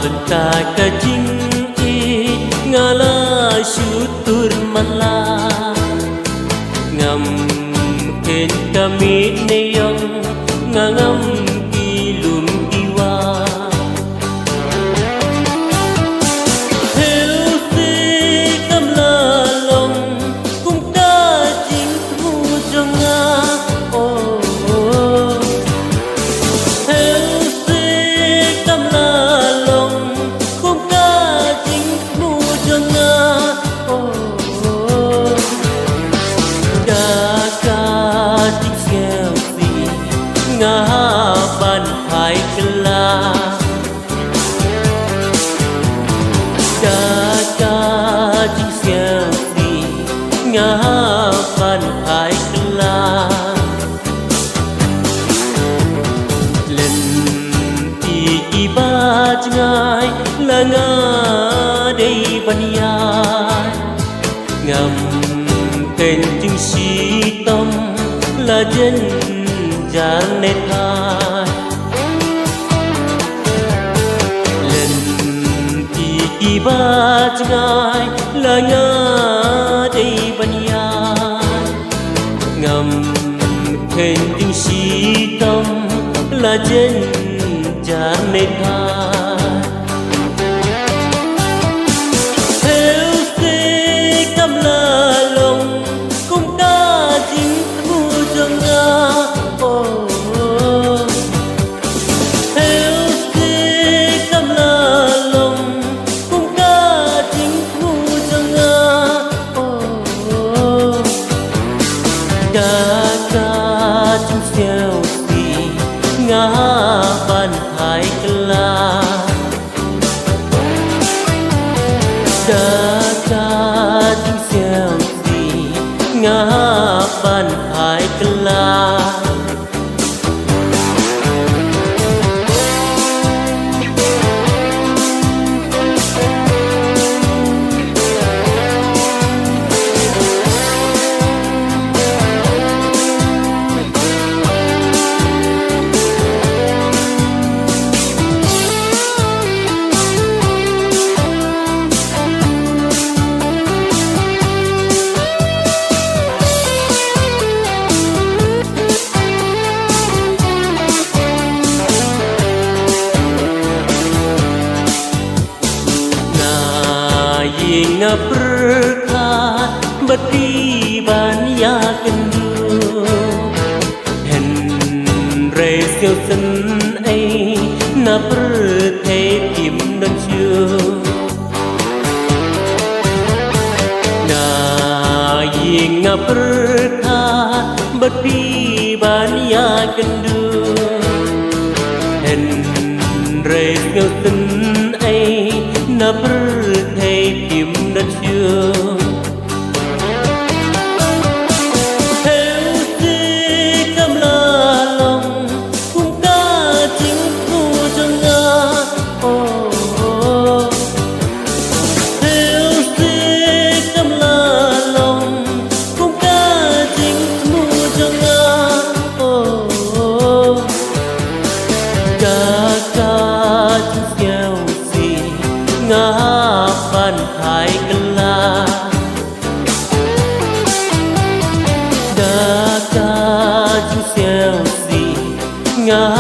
tenta kajing ngala syutur malah ngam ken kami neyong ngangam kilum iwa helsi kam lalong kum kajing mu jonga oh helsi kam lalong kum kajing mu jonga oh ngã ban thái kala ca chính xeo gì ngã ban thái kala lần kỳ ba ngay là ngã đây ban yai ngầm kênh chứng sĩ tâm là dân gian nét hai lần kỳ ba ngày là ngã đây ban yai ngầm khen tiếng sĩ tâm là dân gian nét hai theo xe cam la lòng cũng ta chính thu cho ngã ca chung xeo gì ngã ban thái kala ca chung xeo gì ngã ban thái kala ngã berkat beti ban ya kendu hen re siêu sân ấy na per thế tim đơn chưa ngã berkat beti ban ya kendu hen re siêu sân ấy na per thế tim đơn chưa theo gì cam la lòng cũng ta chính thu cho ngã theo gì cam la lòng cũng ta chính thu cho ngã ca chính xeo gì ngã ban thái kala ca chung xeo gì ngã